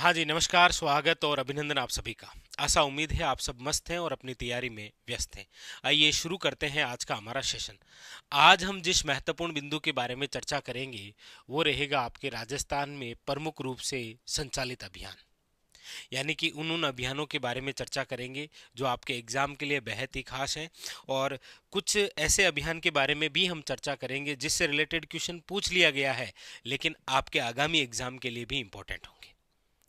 हाँ जी, नमस्कार, स्वागत और अभिनंदन आप सभी का। आशा उम्मीद है आप सब मस्त हैं और अपनी तैयारी में व्यस्त हैं। आइए शुरू करते हैं आज का हमारा सेशन। आज हम जिस महत्वपूर्ण बिंदु के बारे में चर्चा करेंगे वो रहेगा आपके राजस्थान में प्रमुख रूप से संचालित अभियान। यानी कि उन अभियानों के बारे में चर्चा करेंगे जो आपके एग्जाम के लिए बेहद ही खास हैं, और कुछ ऐसे अभियान के बारे में भी हम चर्चा करेंगे जिससे रिलेटेड क्वेश्चन पूछ लिया गया है लेकिन आपके आगामी एग्जाम के लिए भी इंपॉर्टेंट होंगे।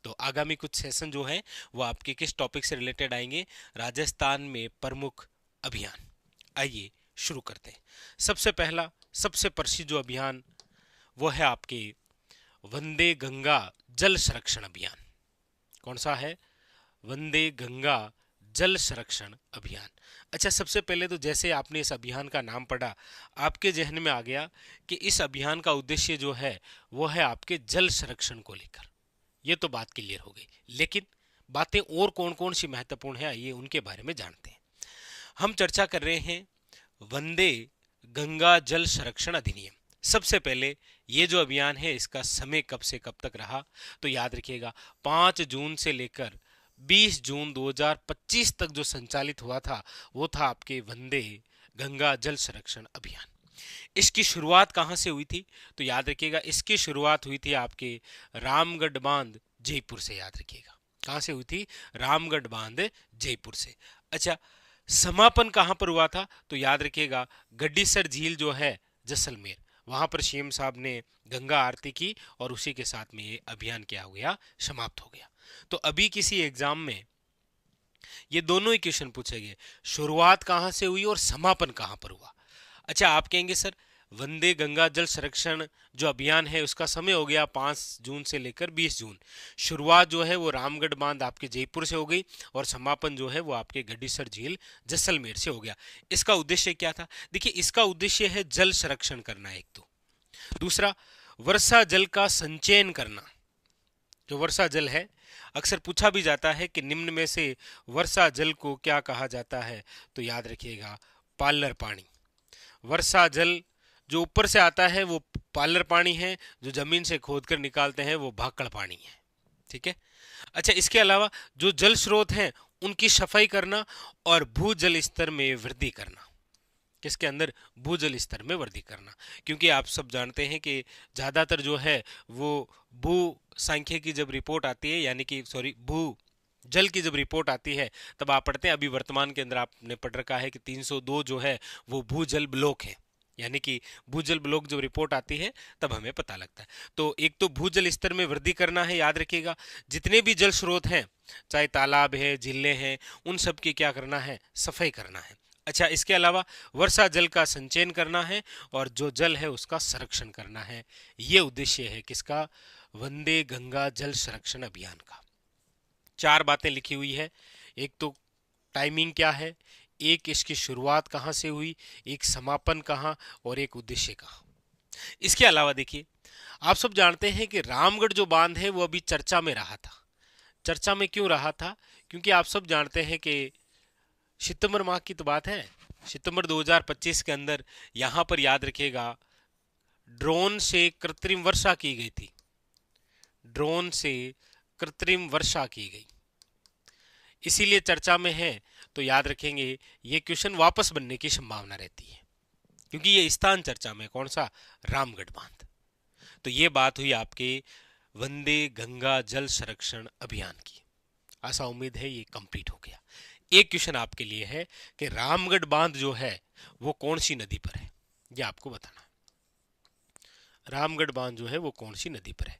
तो आगामी कुछ सेशन जो है वो आपके किस टॉपिक से रिलेटेड आएंगे? राजस्थान में प्रमुख अभियान। आइए शुरू करते हैं। सबसे पहला, सबसे प्रसिद्ध जो अभियान वो है आपके वंदे गंगा जल संरक्षण अभियान। कौन सा है? वंदे गंगा जल संरक्षण अभियान। अच्छा, सबसे पहले तो जैसे आपने इस अभियान का नाम पढ़ा, आपके जहन में आ गया कि इस अभियान का उद्देश्य जो है वो है आपके जल संरक्षण को लेकर। ये तो बात क्लियर हो गई, लेकिन बातें और कौन कौन सी महत्वपूर्ण है आइए उनके बारे में जानते हैं। हम चर्चा कर रहे हैं वंदे गंगा जल संरक्षण अधिनियम। सबसे पहले ये जो अभियान है इसका समय कब से कब तक रहा, तो याद रखिएगा 5 जून से लेकर 20 जून 2025 तक जो संचालित हुआ था वो था आपके वंदे गंगा जल संरक्षण अभियान। इसकी शुरुआत कहाँ से हुई थी? तो याद रखिएगा इसकी शुरुआत हुई थी आपके रामगढ़ बांध जयपुर से। याद रखिएगा कहाँ से हुई थी? रामगढ़ बांध जयपुर से। अच्छा, समापन कहाँ पर हुआ था? तो याद रखिएगा गड्डीसर झील जो है जैसलमेर, वहां पर सीएम साहब ने गंगा आरती की और उसी के साथ में ये अभियान क्या हो गया? समाप्त हो गया। तो अभी किसी एग्जाम में ये दोनों ही क्वेश्चन पूछे गए, शुरुआत कहाँ से हुई और समापन कहाँ पर हुआ। अच्छा, आप कहेंगे सर वंदे गंगा जल संरक्षण जो अभियान है उसका समय हो गया 5 जून से लेकर 20 जून। शुरुआत जो है वो रामगढ़ बांध आपके जयपुर से हो गई और समापन जो है वो आपके गड्डीसर झील जैसलमेर से हो गया। इसका उद्देश्य क्या था? देखिए, इसका उद्देश्य है जल संरक्षण करना एक तो, दूसरा वर्षा जल का संचयन करना। जो वर्षा जल है, अक्सर पूछा भी जाता है कि निम्न में से वर्षा जल को क्या कहा जाता है? तो याद रखिएगा पालर पानी। वर्षा जल जो ऊपर से आता है वो पालर पानी है, जो जमीन से खोद कर निकालते हैं वो भाकड़ पानी है। ठीक है। अच्छा, इसके अलावा जो जल स्रोत हैं उनकी सफाई करना और भूजल स्तर में वृद्धि करना। किसके अंदर? भूजल स्तर में वृद्धि करना। क्योंकि आप सब जानते हैं कि ज्यादातर जो है वो भू सांख्यिकी जब रिपोर्ट आती है, यानी कि सॉरी भू जल की जब रिपोर्ट आती है तब आप पढ़ते हैं, अभी वर्तमान के अंदर आपने पढ़ रखा है कि 302 जो है वो भूजल ब्लॉक है। यानी कि भूजल ब्लॉक जब रिपोर्ट आती है तब हमें पता लगता है। तो एक तो भूजल स्तर में वृद्धि करना है, याद रखिएगा जितने भी जल स्रोत हैं, चाहे तालाब है, झीलें हैं, उन सब की क्या करना है? सफाई करना है। अच्छा, इसके अलावा वर्षा जल का संचयन करना है और जो जल है उसका संरक्षण करना है। ये उद्देश्य है किसका? वंदे गंगा जल संरक्षण अभियान का। 4 बातें लिखी हुई है। एक तो टाइमिंग क्या है, एक इसकी शुरुआत कहाँ से हुई, एक समापन कहाँ, और एक उद्देश्य कहाँ। इसके अलावा देखिए, आप सब जानते हैं कि रामगढ़ जो बांध है वो अभी चर्चा में रहा था। चर्चा में क्यों रहा था? क्योंकि आप सब जानते हैं कि सितंबर माह की तो बात है, सितंबर 2025 के अंदर यहां पर याद रखिएगा ड्रोन से कृत्रिम वर्षा की गई थी। ड्रोन से कृत्रिम वर्षा की गई, इसीलिए चर्चा में है। तो याद रखेंगे ये क्वेश्चन वापस बनने की संभावना रहती है क्योंकि ये स्थान चर्चा में कौन सा? रामगढ़ बांध। तो ये बात हुई आपके वंदे गंगा जल संरक्षण अभियान की। आशा उम्मीद है ये कंप्लीट हो गया। एक क्वेश्चन आपके लिए है कि रामगढ़ बांध जो है वो कौन सी नदी पर है, ये आपको बताना है। रामगढ़ बांध जो है वो कौन सी नदी पर है?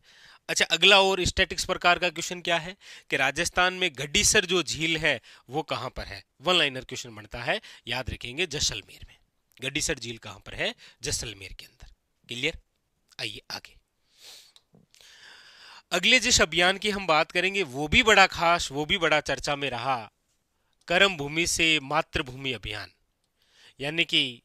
अच्छा, अगला और स्टैटिक्स प्रकार का क्वेश्चन क्या है कि राजस्थान में गड्डीसर जो झील है वो कहां पर है? वन लाइनर क्वेश्चन बनता है, याद रखेंगे जैसलमेर में। गड्डीसर झील कहां पर है? जैसलमेर के अंदर। क्लियर? आइए आगे। अगले जिस अभियान की हम बात करेंगे वो भी बड़ा खास, वो भी बड़ा चर्चा में रहा, कर्म भूमि से मातृभूमि अभियान। यानी कि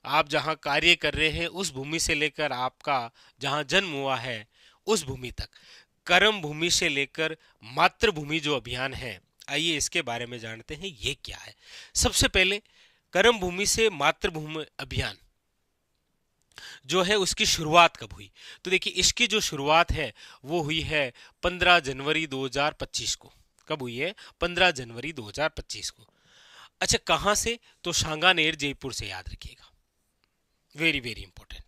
आप जहां कार्य कर रहे हैं उस भूमि से लेकर आपका जहां जन्म हुआ है उस भूमि तक, कर्म भूमि से लेकर मातृभूमि जो अभियान है, आइए इसके बारे में जानते हैं ये क्या है। सबसे पहले कर्म भूमि से मातृभूमि अभियान जो है उसकी शुरुआत कब हुई? तो देखिए इसकी जो शुरुआत है वो हुई है 15 जनवरी 2025 को। कब हुई है? 15 जनवरी 2025 को। अच्छा, कहां से? तो सांगानेर जयपुर से, याद रखिएगा, वेरी वेरी इंपॉर्टेंट।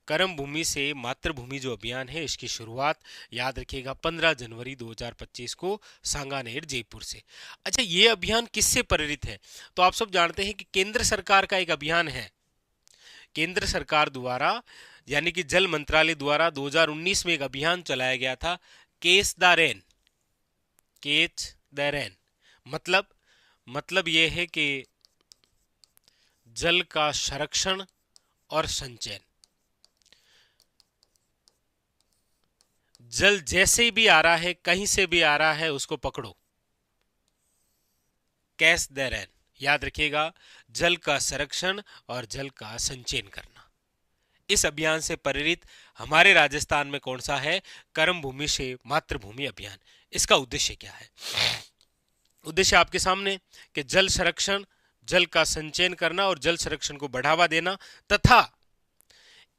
कर्म भूमि से मातृभूमि जो अभियान है इसकी शुरुआत याद रखिएगा 15 जनवरी 2025 को सांगानेर जयपुर से। अच्छा, ये अभियान किससे प्रेरित है? तो आप सब जानते हैं कि केंद्र सरकार का एक अभियान है, केंद्र सरकार द्वारा यानी कि जल मंत्रालय द्वारा 2019 में एक अभियान चलाया गया था, केच द रेन। केच द रेन मतलब यह है कि जल का संरक्षण और संचयन। जल जैसे भी आ रहा है, कहीं से भी आ रहा है, उसको पकड़ो, कैच द रेन। याद रखिएगा, जल का संरक्षण और जल का संचयन करना। इस अभियान से प्रेरित हमारे राजस्थान में कौन सा है? कर्म भूमि से मातृभूमि अभियान। इसका उद्देश्य क्या है? उद्देश्य आपके सामने कि जल संरक्षण, जल का संचयन करना और जल संरक्षण को बढ़ावा देना, तथा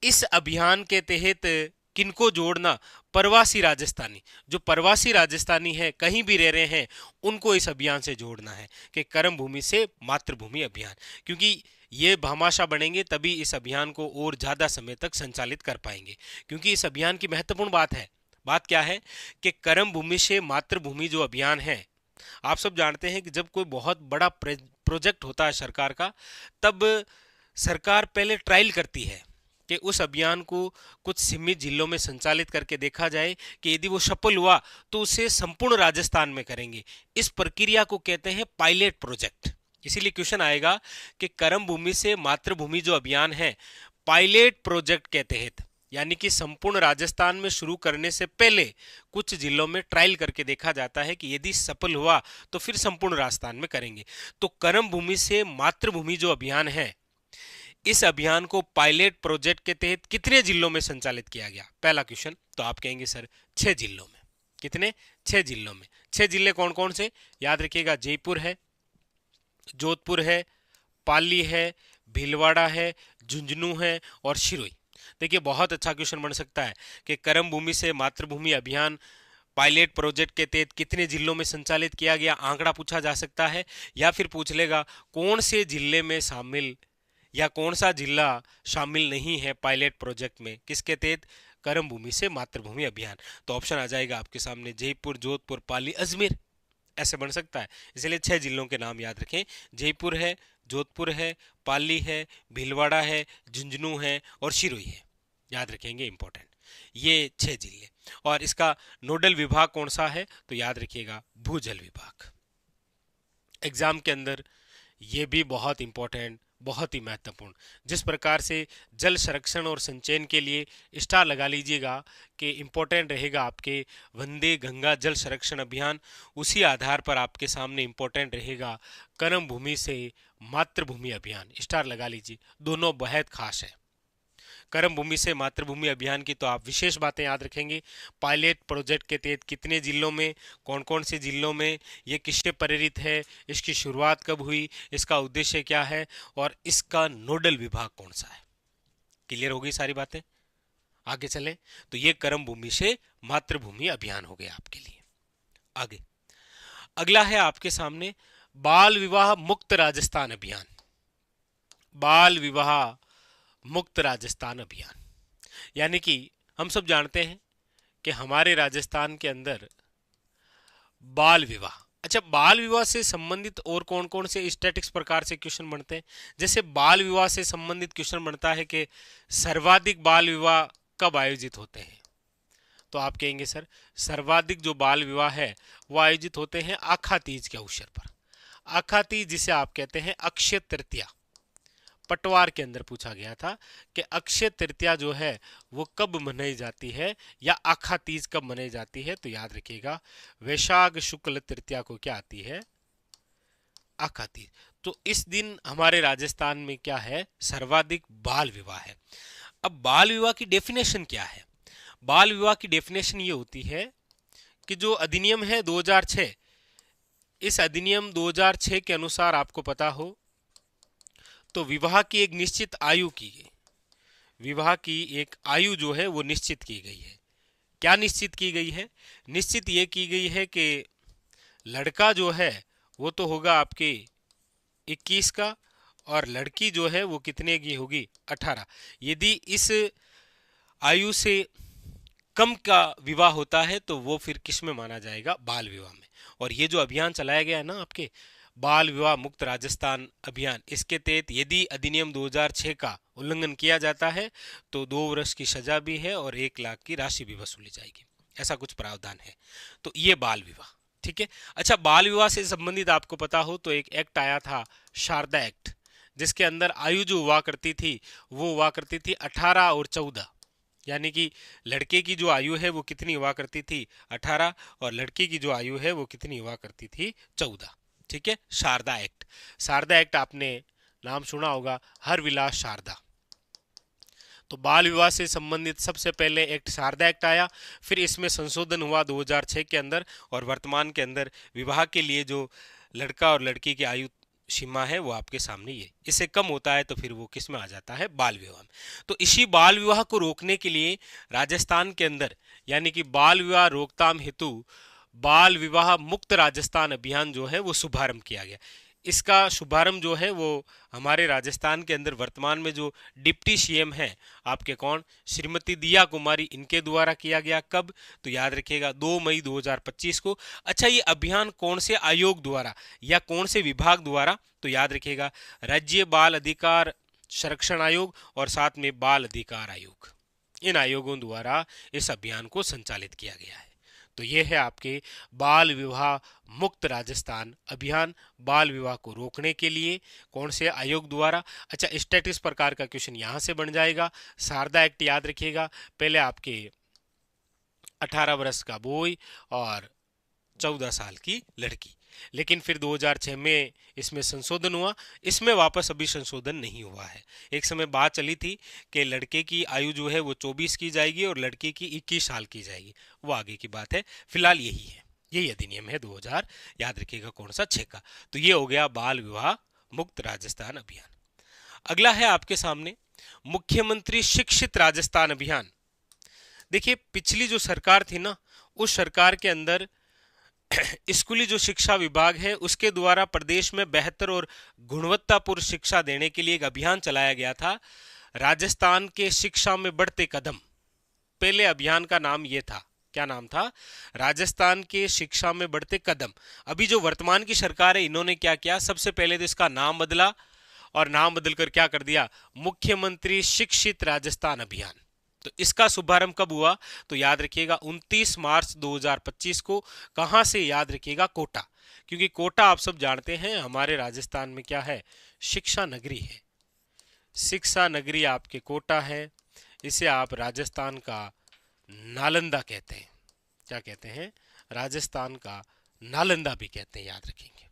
इस अभियान के तहत किनको जोड़ना? प्रवासी राजस्थानी, जो प्रवासी राजस्थानी है, कहीं भी रह रहे हैं, उनको इस अभियान से जोड़ना है कि कर्म भूमि से मातृभूमि अभियान। क्योंकि ये भामाशाह बनेंगे तभी इस अभियान को और ज्यादा समय तक संचालित कर पाएंगे। क्योंकि इस अभियान की महत्वपूर्ण बात है, बात क्या है कि कर्म भूमि से मातृभूमि जो अभियान है, आप सब जानते हैं कि जब कोई बहुत बड़ा प्रोजेक्ट होता है सरकार का, तब सरकार पहले ट्रायल करती है कि उस अभियान को कुछ सीमित जिलों में संचालित करके देखा जाए कि यदि वो सफल हुआ तो उसे संपूर्ण राजस्थान में करेंगे। इस प्रक्रिया को कहते हैं पायलट प्रोजेक्ट। इसीलिए क्वेश्चन आएगा कि कर्म भूमि से मातृभूमि जो अभियान है, पायलट प्रोजेक्ट के तहत, यानी कि संपूर्ण राजस्थान में शुरू करने से पहले कुछ जिलों में ट्रायल करके देखा जाता है कि यदि सफल हुआ तो फिर संपूर्ण राजस्थान में करेंगे। तो कर्म भूमि से मातृभूमि जो अभियान है, इस अभियान को पायलट प्रोजेक्ट के तहत कितने जिलों में संचालित किया गया? पहला क्वेश्चन। तो आप कहेंगे सर 6 जिलों में। कितने? 6 जिलों में। 6 जिले कौन कौन से? याद रखिएगा, जयपुर है, जोधपुर है, पाली है, भीलवाड़ा है, झुंझुनू है और सिरोही। देखिए बहुत अच्छा क्वेश्चन बन सकता है कि कर्म भूमि से मातृभूमि अभियान पायलट प्रोजेक्ट के तहत कितने जिलों में संचालित किया गया, आंकड़ा पूछा जा सकता है। या फिर पूछ लेगा कौन से जिले में शामिल या कौन सा जिला शामिल नहीं है पायलट प्रोजेक्ट में, किसके तहत? कर्म भूमि से मातृभूमि अभियान। तो ऑप्शन आ जाएगा आपके सामने जयपुर, जोधपुर, पाली, अजमेर, ऐसे बन सकता है। इसलिए 6 जिलों के नाम याद रखें, जयपुर है, जोधपुर है, पाली है, भीलवाड़ा है, झुंझुनू है और सिरोही है। याद रखेंगे, इंपॉर्टेंट, ये 6 जिले। और इसका नोडल विभाग कौन सा है? तो याद रखिएगा, भूजल विभाग। एग्जाम के अंदर ये भी बहुत इंपॉर्टेंट, बहुत ही महत्वपूर्ण। जिस प्रकार से जल संरक्षण और संचयन के लिए स्टार लगा लीजिएगा कि इंपॉर्टेंट रहेगा आपके वंदे गंगा जल संरक्षण अभियान, उसी आधार पर आपके सामने इंपॉर्टेंट रहेगा कर्म भूमि से मातृभूमि अभियान। स्टार लगा लीजिए, दोनों बेहद खास है। कर्म भूमि से मातृभूमि अभियान की तो आप विशेष बातें याद रखेंगे, पायलट प्रोजेक्ट के तहत कितने जिलों में, कौन कौन से जिलों में, ये किससे प्रेरित है, इसकी शुरुआत कब हुई, इसका उद्देश्य क्या है और इसका नोडल विभाग कौन सा है। क्लियर हो गई सारी बातें? आगे चलें। तो ये कर्म भूमि से मातृभूमि अभियान हो गया आपके लिए। आगे अगला है आपके सामने बाल विवाह मुक्त राजस्थान अभियान। बाल विवाह मुक्त राजस्थान अभियान, यानी कि हम सब जानते हैं कि हमारे राजस्थान के अंदर बाल विवाह, अच्छा बाल विवाह से संबंधित और कौन कौन से स्टैटिक्स प्रकार से क्वेश्चन बनते हैं? जैसे बाल विवाह से संबंधित क्वेश्चन बनता है कि सर्वाधिक बाल विवाह कब आयोजित होते हैं? तो आप कहेंगे सर सर्वाधिक जो बाल विवाह है वो आयोजित होते हैं आखा तीज के अवसर पर। आखा तीज जिसे आप कहते हैं अक्षय तृतीया, पटवार के अंदर पूछा गया था कि अक्षय तृतीया जो है वो कब मनाई जाती है या आखा तीज कब मनाई जाती है? तो याद रखिएगा वैशाख शुक्ल तृतीया को क्या आती है? आखा तीज। तो इस दिन हमारे राजस्थान में क्या है? सर्वाधिक बाल विवाह है। अब बाल विवाह की डेफिनेशन क्या है? बाल विवाह की डेफिनेशन ये होती है कि जो अधिनियम है 2006, इस अधिनियम 2006 के अनुसार आपको पता हो तो विवाह की एक निश्चित आयु की, विवाह की एक आयु जो है वो निश्चित की गई है। क्या निश्चित की गई है? निश्चित ये की गई है कि लड़का जो है वो तो होगा आपके 21 का, और लड़की जो है वो कितने की होगी? 18। यदि इस आयु से कम का विवाह होता है तो वो फिर किस में माना जाएगा? बाल विवाह में। और ये जो अभियान चलाया गया है ना आपके बाल विवाह मुक्त राजस्थान अभियान, इसके तहत यदि अधिनियम 2006 का उल्लंघन किया जाता है तो 2 वर्ष की सजा भी है और 1 लाख की राशि भी वसूली जाएगी। ऐसा कुछ प्रावधान है। तो ये बाल विवाह, ठीक है। अच्छा, बाल विवाह से संबंधित आपको पता हो तो एक एक्ट आया था, शारदा एक्ट, जिसके अंदर आयु जो हुआ करती थी वो हुआ करती थी 18 और 14। यानी कि लड़के की जो आयु है वो कितनी हुआ करती थी? 18, और लड़की की जो आयु है वो कितनी हुआ करती थी? 14। ठीक है, शारदा एक्ट। शारदा एक्ट आपने नाम सुना होगा, हर विलास शारदा। तो बाल विवाह से संबंधित सबसे पहले एक्ट शारदा एक्ट आया, फिर इसमें संशोधन हुआ 2006 के अंदर, और वर्तमान के अंदर विवाह के लिए जो लड़का और लड़की की आयु सीमा है वो आपके सामने ये, इससे कम होता है तो फिर वो किस में आ जाता है? बाल विवाह में। तो इसी बाल विवाह को रोकने के लिए राजस्थान के अंदर, यानी कि बाल विवाह रोकथाम हेतु बाल विवाह मुक्त राजस्थान अभियान जो है वो शुभारंभ किया गया। इसका शुभारंभ जो है वो हमारे राजस्थान के अंदर वर्तमान में जो डिप्टी सीएम है आपके, कौन? श्रीमती दिया कुमारी, इनके द्वारा किया गया। कब? तो याद रखिएगा 2 मई 2025 को। अच्छा, ये अभियान कौन से आयोग द्वारा या कौन से विभाग द्वारा? तो याद रखिएगा राज्य बाल अधिकार संरक्षण आयोग और साथ में बाल अधिकार आयोग, इन आयोगों द्वारा इस अभियान को संचालित किया गया है। तो ये है आपके बाल विवाह मुक्त राजस्थान अभियान, बाल विवाह को रोकने के लिए कौन से आयोग द्वारा। अच्छा, स्टैटिस प्रकार का क्वेश्चन यहां से बन जाएगा। शारदा एक्ट याद रखिएगा, पहले आपके 18 वर्ष का बॉय और 14 साल की लड़की, लेकिन फिर 2006 में इसमें संशोधन हुआ। इसमें वापस अभी संशोधन नहीं हुआ है। एक समय बात चली थी कि लड़के की आयु जो है वो 24 की जाएगी और लड़की की 21 साल की जाएगी, वो आगे की बात है। फिलहाल यही है, यही अधिनियम है 2000, याद रखिएगा कौन सा? 6 का। तो ये हो गया बाल विवाह मुक्त राजस्थान अभियान। अगला है आपके सामने मुख्यमंत्री शिक्षित राजस्थान अभियान। देखिए, पिछली जो सरकार थी ना, उस सरकार के अंदर स्कूली जो शिक्षा विभाग है उसके द्वारा प्रदेश में बेहतर और गुणवत्तापूर्ण शिक्षा देने के लिए एक अभियान चलाया गया था, राजस्थान के शिक्षा में बढ़ते कदम। पहले अभियान का नाम ये था, क्या नाम था? राजस्थान के शिक्षा में बढ़ते कदम। अभी जो वर्तमान की सरकार है, इन्होंने क्या किया? सबसे पहले तो इसका नाम बदला, और नाम बदलकर क्या कर दिया? मुख्यमंत्री शिक्षित राजस्थान अभियान। तो इसका शुभारंभ कब हुआ? तो याद रखिएगा 29 मार्च 2025 को। कहां से? याद रखिएगा कोटा, क्योंकि कोटा आप सब जानते हैं हमारे राजस्थान में क्या है? शिक्षा नगरी है। शिक्षा नगरी आपके कोटा है। इसे आप राजस्थान का नालंदा कहते हैं। क्या कहते हैं? राजस्थान का नालंदा भी कहते हैं, याद रखेंगे।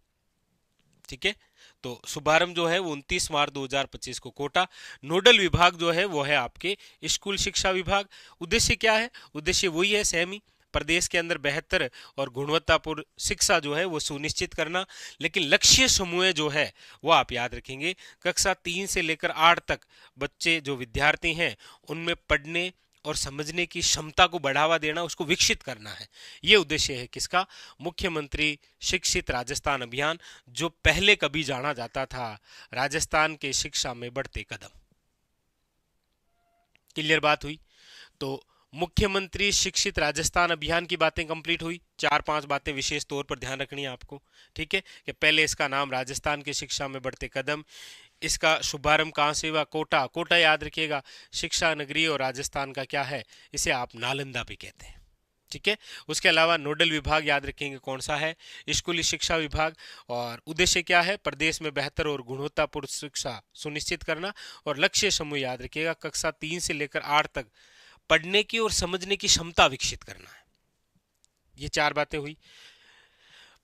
ठीक है, तो शुभारंभ जो है वो 29 मार्च 2025 को कोटा। नोडल विभाग जो है वो है आपके स्कूल शिक्षा विभाग। उद्देश्य क्या है? उद्देश्य वही है, सेम ही, प्रदेश के अंदर बेहतर और गुणवत्तापूर्ण शिक्षा जो है वो सुनिश्चित करना। लेकिन लक्ष्य समूह जो है वो आप याद रखेंगे, कक्षा 3 से लेकर 8 तक बच्चे जो विद्यार्थी हैं उनमें पढ़ने और समझने की क्षमता को बढ़ावा देना, उसको विकसित करना है। ये उद्देश्य है किसका? मुख्यमंत्री शिक्षित राजस्थान अभियान, जो पहले कभी जाना जाता था राजस्थान के शिक्षा में बढ़ते कदम। क्लियर बात हुई? तो मुख्यमंत्री शिक्षित राजस्थान अभियान की बातें कंप्लीट हुई। 4-5 बातें विशेष तौर पर ध्यान रखनी है आपको, ठीक है? कि पहले इसका नाम राजस्थान की शिक्षा में बढ़ते कदम, इसका शुभारंभ कहां से हुआ? कोटा। कोटा याद रखिएगा शिक्षा नगरी, और राजस्थान का क्या है? इसे आप नालंदा भी कहते हैं, ठीक है? उसके अलावा नोडल विभाग याद रखेंगे कौन सा है? स्कूली शिक्षा विभाग। और उद्देश्य क्या है? प्रदेश में बेहतर और गुणवत्तापूर्ण शिक्षा सुनिश्चित करना। और लक्ष्य समूह याद रखिएगा, कक्षा 3 से लेकर 8 तक पढ़ने की और समझने की क्षमता विकसित करना है। ये 4 बातें हुई।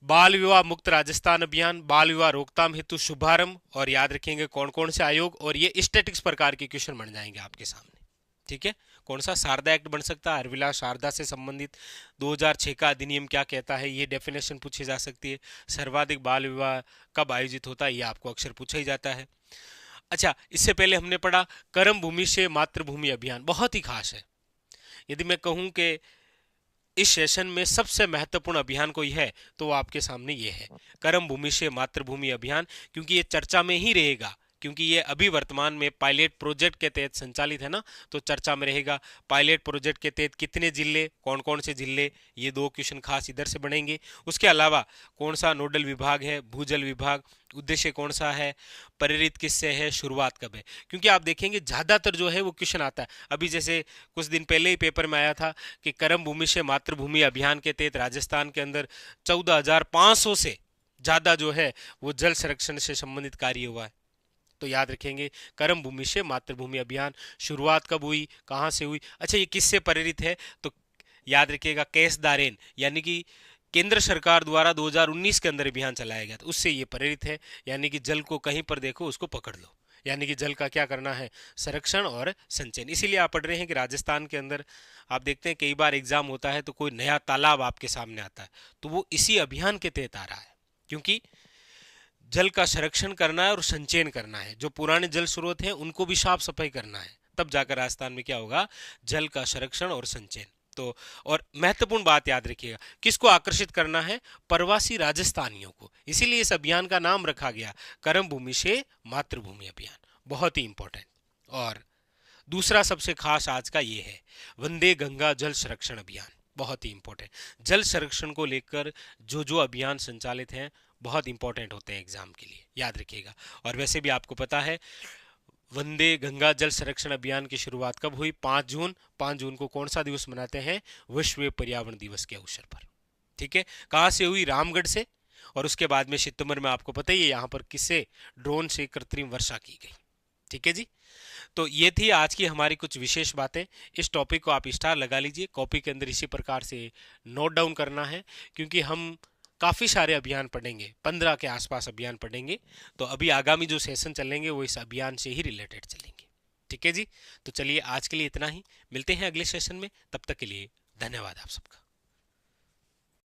बाल विवाह मुक्त राजस्थान अभियान, बाल विवाह रोकथाम हेतु शुभारंभ, और याद रखेंगे कौन कौन से आयोग। और ये स्टैटिक्स प्रकार के क्वेश्चन बन जाएंगे आपके सामने, ठीक है? कौन सा? शारदा एक्ट बन सकता है, हरविलास शारदा से संबंधित 2006 का अधिनियम क्या कहता है, ये डेफिनेशन पूछी जा सकती है। सर्वाधिक बाल विवाह कब आयोजित होता है, ये आपको अक्सर पूछा ही जाता है। अच्छा, इससे पहले हमने पढ़ा कर्म भूमि से मातृभूमि अभियान, बहुत ही खास है। यदि मैं कहूं कि इस सेशन में सबसे महत्वपूर्ण अभियान कोई है तो वो आपके सामने ये है, कर्म भूमि से मातृभूमि अभियान, क्योंकि ये चर्चा में ही रहेगा, क्योंकि ये अभी वर्तमान में पायलट प्रोजेक्ट के तहत संचालित है ना, तो चर्चा में रहेगा। पायलट प्रोजेक्ट के तहत कितने जिले, कौन कौन से जिले, ये दो क्वेश्चन खास इधर से बनेंगे। उसके अलावा कौन सा नोडल विभाग है, भूजल विभाग, उद्देश्य कौन सा है, प्रेरित किससे है, शुरुआत कब है, क्योंकि आप देखेंगे ज्यादातर जो है वो क्वेश्चन आता है। अभी जैसे कुछ दिन पहले ही पेपर में आया था कि कर्म भूमि से मातृभूमि अभियान के तहत राजस्थान के अंदर 14,500 से ज्यादा जो है वो जल संरक्षण से संबंधित कार्य हुआ है। तो याद रखेंगे, कर्म भूमि से मातृभूमि अभियान शुरुआत कब हुई, कहां से हुई। अच्छा, ये किससे प्रेरित है, तो याद रखिएगा केस दारेन, यानी कि केंद्र सरकार द्वारा 2019 के अंदर अभियान चलाया गया था, उससे ये प्रेरित है। यानी कि जल को कहीं पर देखो उसको पकड़ लो, यानी कि जल का क्या करना है, संरक्षण और संचयन। इसीलिए आप पढ़ रहे हैं कि राजस्थान के अंदर आप देखते हैं कई बार एग्जाम होता है तो कोई नया तालाब आपके सामने आता है, तो वो इसी अभियान के तहत आ रहा है, क्योंकि जल का संरक्षण करना है और संचयन करना है। जो पुराने जल स्रोत हैं उनको भी साफ सफाई करना है, तब जाकर राजस्थान में क्या होगा, जल का संरक्षण और संचयन। तो और महत्वपूर्ण बात याद रखिएगा, किसको आकर्षित करना है, प्रवासी राजस्थानियों को, इसीलिए इस अभियान का नाम रखा गया कर्म भूमि से मातृभूमि अभियान, बहुत ही इंपॉर्टेंट। और दूसरा सबसे खास आज का ये है वंदे गंगा जल संरक्षण अभियान, बहुत ही इंपॉर्टेंट। जल संरक्षण को लेकर जो जो अभियान संचालित हैं बहुत इंपॉर्टेंट होते हैं एग्जाम के लिए, याद रखिएगा। और वैसे भी आपको पता है वंदे गंगा जल संरक्षण अभियान की शुरुआत कब हुई, 5 जून। 5 जून को कौन सा दिवस मनाते हैं, विश्व पर्यावरण दिवस के अवसर पर। ठीक है, कहाँ से हुई, रामगढ़ से। और उसके बाद में सितंबर में आपको पता ही है यहाँ पर किससे, ड्रोन से कृत्रिम वर्षा की गई। ठीक है जी, तो ये थी आज की हमारी कुछ विशेष बातें। इस टॉपिक को आप स्टार लगा लीजिए, कॉपी के अंदर इसी प्रकार से नोट डाउन करना है, क्योंकि हम काफ़ी सारे अभियान पढ़ेंगे, 15 के आसपास अभियान पढ़ेंगे। तो अभी आगामी जो सेशन चलेंगे वो इस अभियान से ही रिलेटेड चलेंगे। ठीक है जी, तो चलिए आज के लिए इतना ही, मिलते हैं अगले सेशन में, तब तक के लिए धन्यवाद आप सबका।